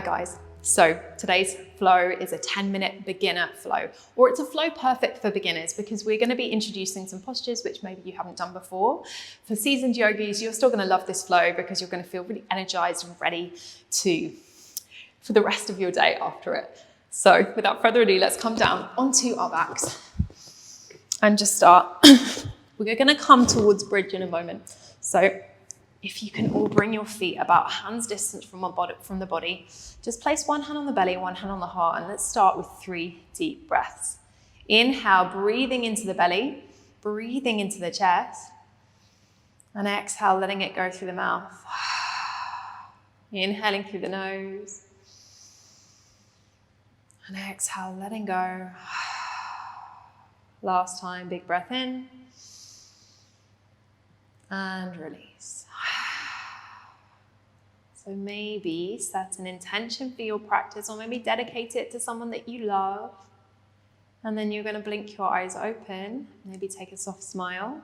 guys. So today's flow is a 10-minute beginner flow, or it's a flow perfect for beginners because we're going to be introducing some postures which maybe you haven't done before. For seasoned yogis, you're still going to love this flow because you're going to feel really energized and ready for the rest of your day after it. So without further ado, let's come down onto our backs and just start. We're going to come towards bridge in a moment. So if you can all bring your feet about hand's distance from the body, just place one hand on the belly, one hand on the heart, and let's start with 3 deep breaths. Inhale, breathing into the belly, breathing into the chest, and exhale, letting it go through the mouth. Inhaling through the nose, and exhale, letting go. Last time, big breath in, and release. So maybe set an intention for your practice, or maybe dedicate it to someone that you love. And then you're going to blink your eyes open, maybe take a soft smile.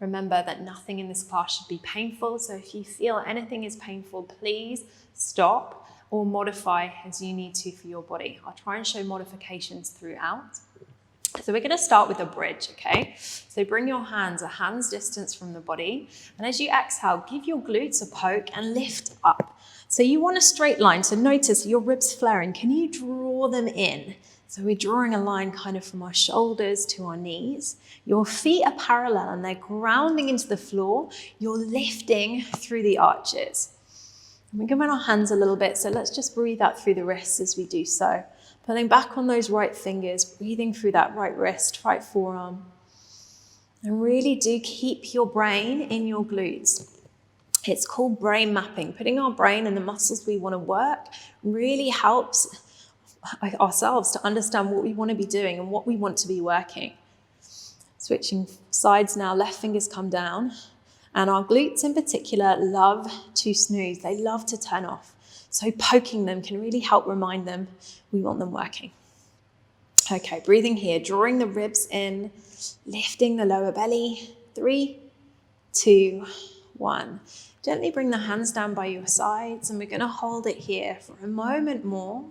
Remember that nothing in this class should be painful. So if you feel anything is painful, please stop or modify as you need to for your body. I'll try and show modifications throughout. So we're going to start with a bridge, okay? So bring your hands a hand's distance from the body. And as you exhale, give your glutes a poke and lift up. So you want a straight line. So notice your ribs flaring. Can you draw them in? So we're drawing a line kind of from our shoulders to our knees. Your feet are parallel and they're grounding into the floor. You're lifting through the arches. And we're going to bend our hands a little bit. So let's just breathe out through the wrists as we do so. Pulling back on those right fingers, breathing through that right wrist, right forearm. And really do keep your brain in your glutes. It's called brain mapping. Putting our brain in the muscles we want to work really helps ourselves to understand what we want to be doing and what we want to be working. Switching sides now, left fingers come down. And our glutes in particular love to snooze. They love to turn off. So poking them can really help remind them we want them working. Okay, breathing here, drawing the ribs in, lifting the lower belly. 3, 2, 1. Gently bring the hands down by your sides, and we're going to hold it here for a moment more.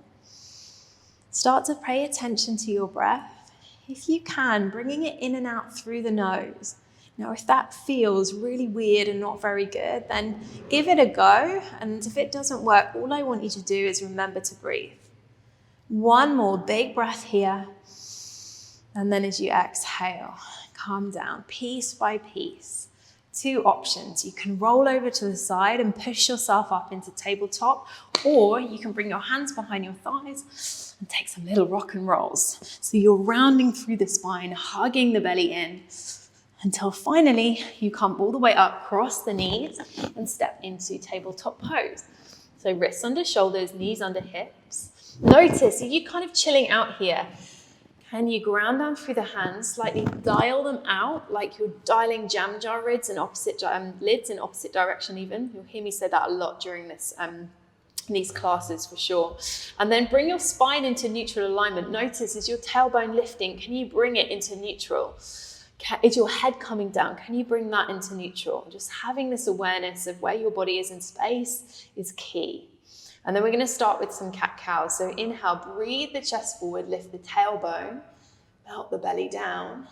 Start to pay attention to your breath. If you can, bringing it in and out through the nose. Now, if that feels really weird and not very good, then give it a go. And if it doesn't work, all I want you to do is remember to breathe. One more big breath here. And then as you exhale, calm down, piece by piece. 2 options. You can roll over to the side and push yourself up into tabletop, or you can bring your hands behind your thighs and take some little rock and rolls. So you're rounding through the spine, hugging the belly in, until finally you come all the way up, cross the knees, and step into tabletop pose. So wrists under shoulders, knees under hips. Notice, are you kind of chilling out here? Can you ground down through the hands, slightly dial them out, like you're dialing jam jar lids in opposite direction even. You'll hear me say that a lot during these classes for sure. And then bring your spine into neutral alignment. Notice, is your tailbone lifting? Can you bring it into neutral? Is your head coming down? Can you bring that into neutral? Just having this awareness of where your body is in space is key. And then we're going to start with some cat-cows. So inhale, breathe the chest forward, lift the tailbone, melt the belly down.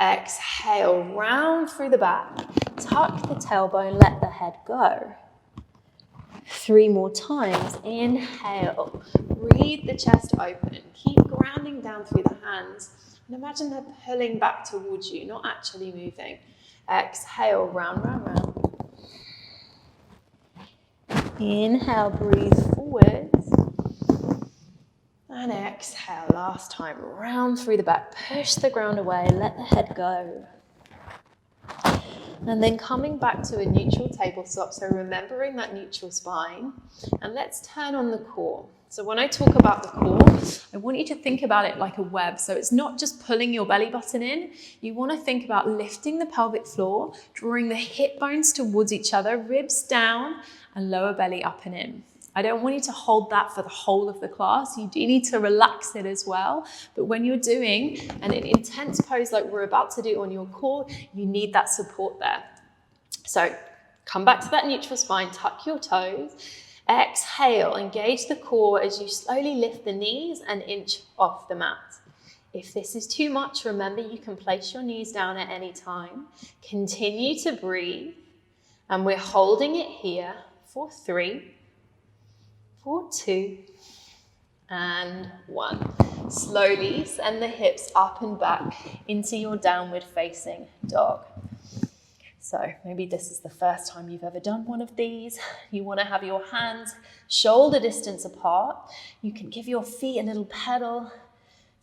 Exhale, round through the back, tuck the tailbone, let the head go. 3 more times. Inhale, breathe the chest open. Keep grounding down through the hands. And imagine they're pulling back towards you, not actually moving. Exhale, round, round, round. Inhale, breathe forwards. And exhale, last time, round through the back. Push the ground away, let the head go. And then coming back to a neutral tabletop, so remembering that neutral spine. And let's turn on the core. So when I talk about the core, I want you to think about it like a web. So it's not just pulling your belly button in. You want to think about lifting the pelvic floor, drawing the hip bones towards each other, ribs down, and lower belly up and in. I don't want you to hold that for the whole of the class. You do need to relax it as well. But when you're doing an intense pose like we're about to do on your core, you need that support there. So come back to that neutral spine, tuck your toes. Exhale, engage the core as you slowly lift the knees an inch off the mat. If this is too much, remember you can place your knees down at any time. Continue to breathe, and we're holding it here for 3, for 2, and 1. Slowly send the hips up and back into your downward facing dog. So maybe this is the first time you've ever done one of these. You want to have your hands shoulder distance apart. You can give your feet a little pedal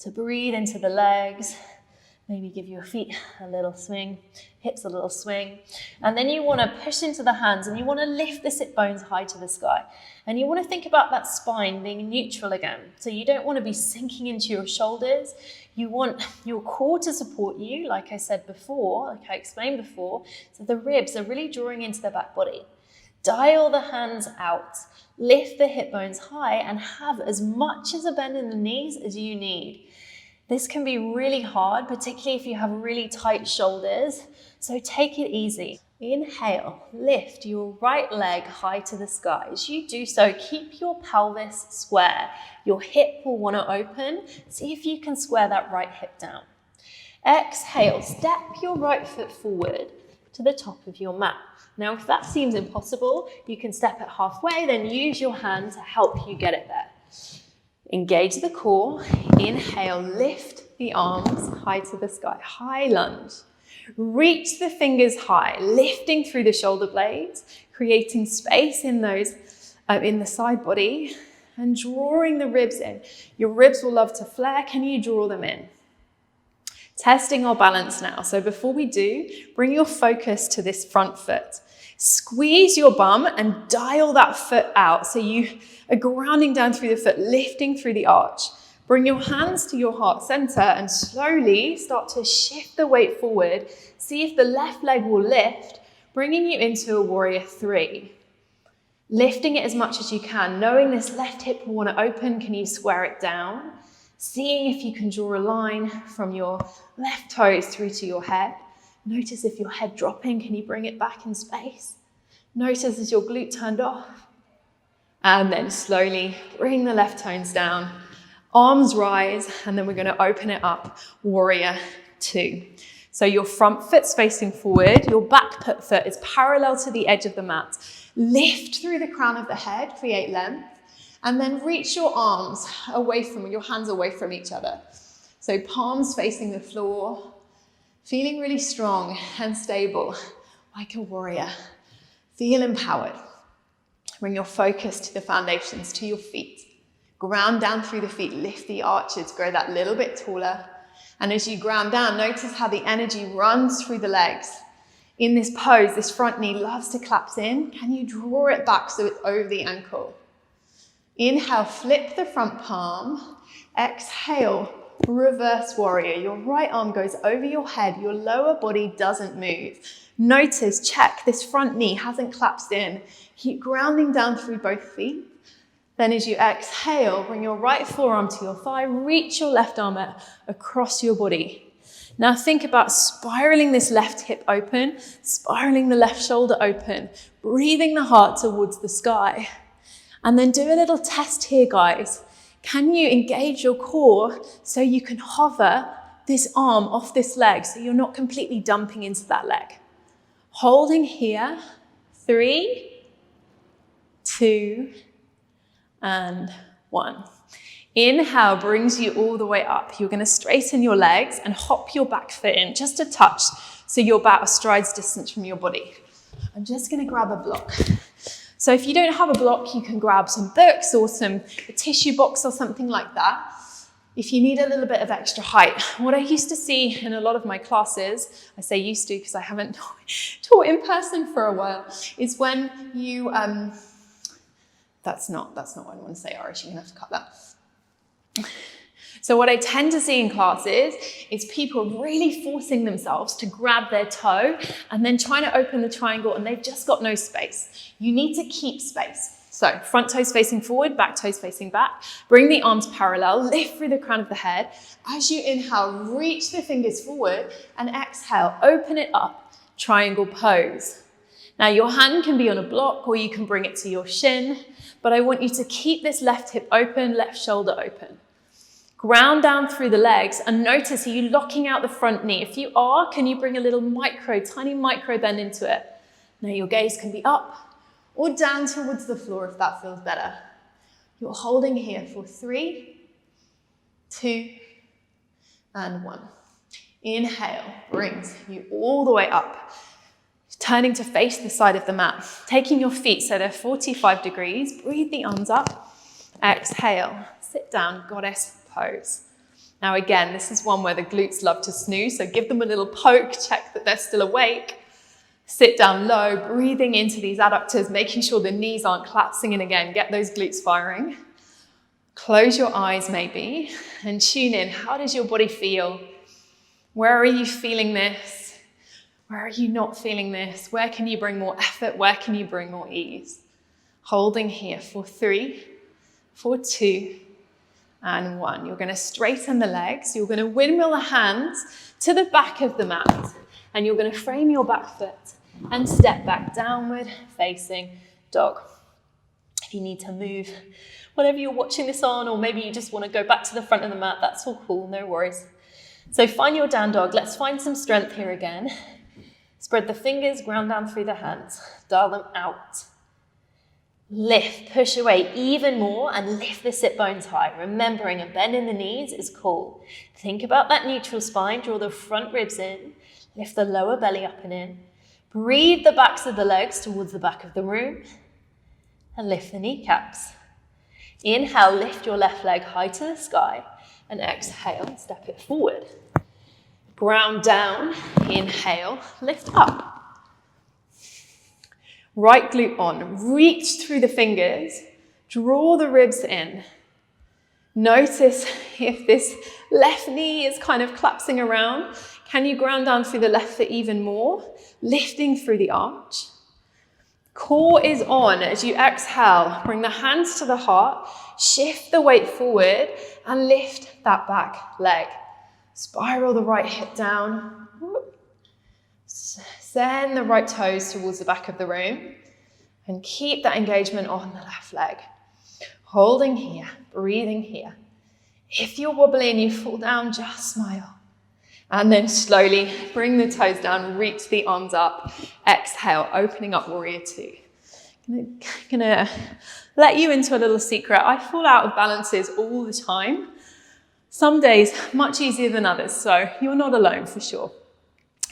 to breathe into the legs. Maybe give your feet a little swing, hips a little swing. And then you want to push into the hands and you want to lift the sit bones high to the sky. And you want to think about that spine being neutral again. So you don't want to be sinking into your shoulders. You want your core to support you, like I said before, like I explained before. So the ribs are really drawing into the back body. Dial the hands out, lift the hip bones high, and have as much as a bend in the knees as you need. This can be really hard, particularly if you have really tight shoulders, so take it easy. Inhale, lift your right leg high to the sky. As you do so, keep your pelvis square. Your hip will want to open. See if you can square that right hip down. Exhale, step your right foot forward to the top of your mat. Now, if that seems impossible, you can step it halfway, then use your hand to help you get it there. Engage the core. Inhale, lift the arms high to the sky. High lunge. Reach the fingers high, lifting through the shoulder blades, creating space in those in the side body, and drawing the ribs in. Your ribs will love to flare. Can you draw them in? Testing our balance now. So before we do, bring your focus to this front foot. Squeeze your bum and dial that foot out. So you are grounding down through the foot, lifting through the arch. Bring your hands to your heart center and slowly start to shift the weight forward. See if the left leg will lift, bringing you into a warrior 3. Lifting it as much as you can, knowing this left hip will want to open. Can you square it down? Seeing if you can draw a line from your left toes through to your head. Notice if your head dropping, can you bring it back in space? Notice as your glute turned off. And then slowly bring the left toes down. Arms rise, and then we're going to open it up, warrior 2. So your front foot's facing forward, your back foot is parallel to the edge of the mat. Lift through the crown of the head, create length, and then reach your arms away from, your hands away from each other. So palms facing the floor, feeling really strong and stable, like a warrior. Feel empowered. Bring your focus to the foundations, to your feet. Ground down through the feet, lift the arches, grow that little bit taller. And as you ground down, notice how the energy runs through the legs. In this pose, this front knee loves to collapse in. Can you draw it back so it's over the ankle? Inhale, flip the front palm. Exhale, reverse warrior. Your right arm goes over your head. Your lower body doesn't move. Notice, check, this front knee hasn't collapsed in. Keep grounding down through both feet. Then as you exhale, bring your right forearm to your thigh, reach your left arm across your body. Now think about spiraling this left hip open, spiraling the left shoulder open, breathing the heart towards the sky. And then do a little test here, guys. Can you engage your core so you can hover this arm off this leg so you're not completely dumping into that leg? Holding here, 3, 2, and 1. Inhale brings you all the way up. You're going to straighten your legs and hop your back foot in just a touch so you're about a stride's distance from your body. I'm just going to grab a block. So if you don't have a block, you can grab some books or a tissue box or something like that. If you need a little bit of extra height. What I used to see in a lot of my classes, I say used to because I haven't taught in person for a while, is when you, that's not what I want to say, Arish, you're going to have to cut that. So what I tend to see in classes is people really forcing themselves to grab their toe and then trying to open the triangle and they've just got no space. You need to keep space. So front toes facing forward, back toes facing back. Bring the arms parallel, lift through the crown of the head. As you inhale, reach the fingers forward and exhale, open it up, triangle pose. Now your hand can be on a block or you can bring it to your shin, but I want you to keep this left hip open, left shoulder open. Ground down through the legs and notice, are you locking out the front knee? If you are, can you bring a little tiny micro bend into it? Now your gaze can be up or down towards the floor if that feels better. You're holding here for 3, 2, and 1. Inhale brings you all the way up. Turning to face the side of the mat. Taking your feet so they're 45 degrees. Breathe the arms up. Exhale. Sit down, goddess pose. Now again, this is one where the glutes love to snooze, so give them a little poke, check that they're still awake. Sit down low, breathing into these adductors, making sure the knees aren't collapsing in again. Get those glutes firing. Close your eyes maybe and tune in. How does your body feel? Where are you feeling this? Where are you not feeling this? Where can you bring more effort? Where can you bring more ease? Holding here for 3, for 2, and 1. You're going to straighten the legs. You're going to windmill the hands to the back of the mat. And you're going to frame your back foot and step back, downward facing dog. If you need to move whatever you're watching this on, or maybe you just want to go back to the front of the mat, that's all cool, no worries. So find your down dog. Let's find some strength here again. Spread the fingers, ground down through the hands. Dial them out. Lift, push away even more and lift the sit bones high. Remembering a bend in the knees is cool. Think about that neutral spine. Draw the front ribs in. Lift the lower belly up and in. Breathe the backs of the legs towards the back of the room. And lift the kneecaps. Inhale, lift your left leg high to the sky. And exhale, step it forward. Ground down, inhale, lift up. Right glute on, reach through the fingers, draw the ribs in. Notice if this left knee is kind of collapsing around. Can you ground down through the left foot even more? Lifting through the arch. Core is on as you exhale. Bring the hands to the heart, shift the weight forward and lift that back leg. Spiral the right hip down. Send the right toes towards the back of the room and keep that engagement on the left leg. Holding here, breathing here. If you're wobbly and you fall down, just smile. And then slowly bring the toes down, reach the arms up. Exhale, opening up warrior 2. Gonna let you into a little secret. I fall out of balances all the time. Some days much easier than others, so you're not alone for sure.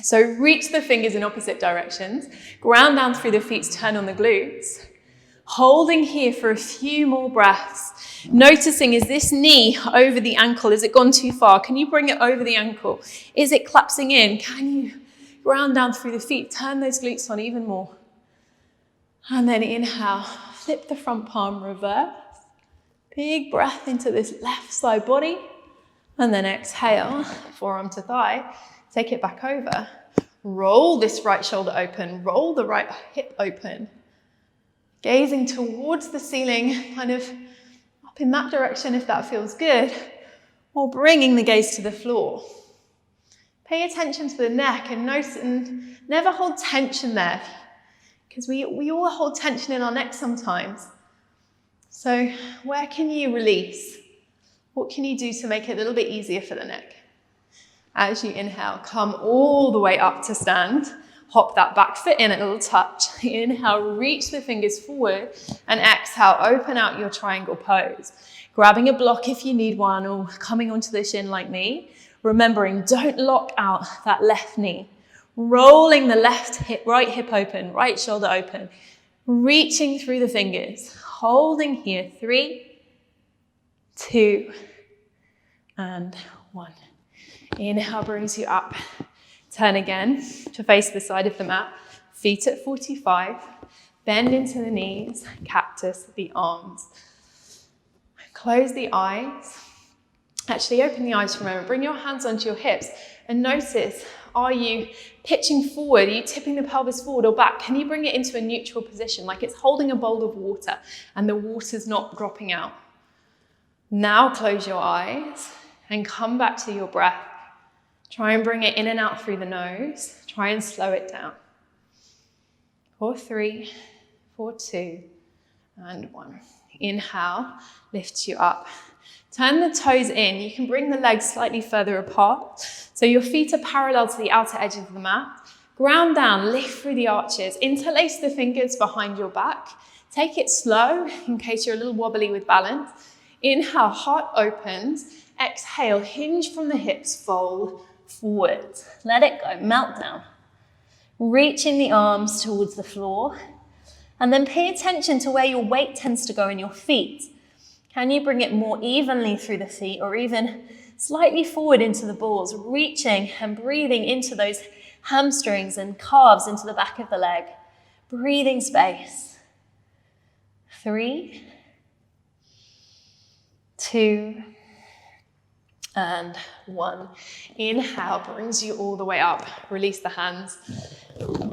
So reach the fingers in opposite directions, ground down through the feet, turn on the glutes. Holding here for a few more breaths. Noticing, is this knee over the ankle? Is it gone too far? Can you bring it over the ankle? Is it collapsing in? Can you ground down through the feet? Turn those glutes on even more. And then inhale, flip the front palm, reverse. Big breath into this left side body. And then exhale, forearm to thigh. Take it back over. Roll this right shoulder open. Roll the right hip open. Gazing towards the ceiling, kind of up in that direction if that feels good. Or bringing the gaze to the floor. Pay attention to the neck and notice, and never hold tension there. Because we all hold tension in our neck sometimes. So where can you release? What can you do to make it a little bit easier for the neck? As you inhale, come all the way up to stand. Hop that back foot in a little touch. Inhale, reach the fingers forward. And exhale, open out your triangle pose. Grabbing a block if you need one, or coming onto the shin like me. Remembering, don't lock out that left knee. Rolling the left hip, right hip open, right shoulder open. Reaching through the fingers. Holding here, 3, 2, and 1. Inhale brings you up. Turn again to face the side of the mat. Feet at 45. Bend into the knees. Cactus the arms. Close the eyes. Actually, open the eyes for a moment. Bring your hands onto your hips and notice, are you pitching forward? Are you tipping the pelvis forward or back? Can you bring it into a neutral position, like it's holding a bowl of water and the water's not dropping out? Now close your eyes and come back to your breath. Try and bring it in and out through the nose. Try and slow it down. for 3, for 2, and 1. Inhale, lift you up. Turn the toes in. You can bring the legs slightly further apart. So your feet are parallel to the outer edges of the mat. Ground down, lift through the arches. Interlace the fingers behind your back. Take it slow in case you're a little wobbly with balance. Inhale, heart opens. Exhale, hinge from the hips, fold forward. Let it go, melt down. Reaching the arms towards the floor. And then pay attention to where your weight tends to go in your feet. Can you bring it more evenly through the feet or even slightly forward into the balls, reaching and breathing into those hamstrings and calves into the back of the leg. Breathing space. 3, 2, and 1. Inhale brings you all the way up. Release the hands.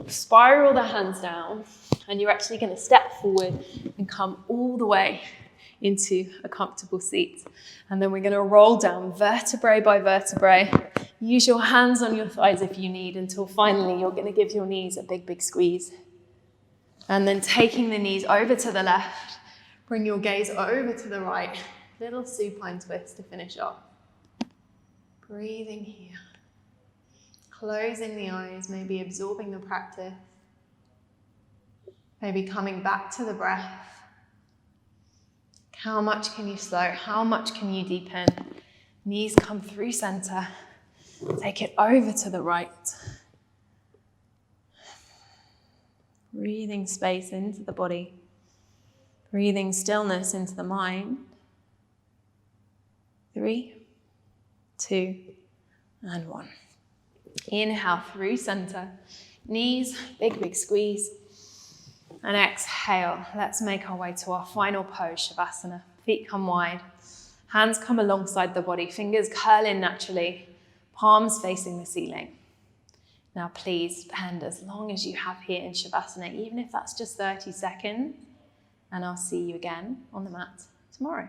Spiral the hands down. And you're actually going to step forward and come all the way into a comfortable seat. And then we're going to roll down vertebrae by vertebrae. Use your hands on your thighs if you need until finally you're going to give your knees a big, big squeeze. And then taking the knees over to the left, bring your gaze over to the right. Little supine twist to finish off. Breathing here. Closing the eyes, maybe absorbing the practice. Maybe coming back to the breath. How much can you slow? How much can you deepen? Knees come through center. Take it over to the right. Breathing space into the body. Breathing stillness into the mind. 3, 2, and 1. Inhale through center. Knees, big, big squeeze. And exhale, let's make our way to our final pose, Shavasana. Feet come wide, hands come alongside the body, fingers curl in naturally, palms facing the ceiling. Now please spend as long as you have here in Shavasana, even if that's just 30 seconds, and I'll see you again on the mat tomorrow.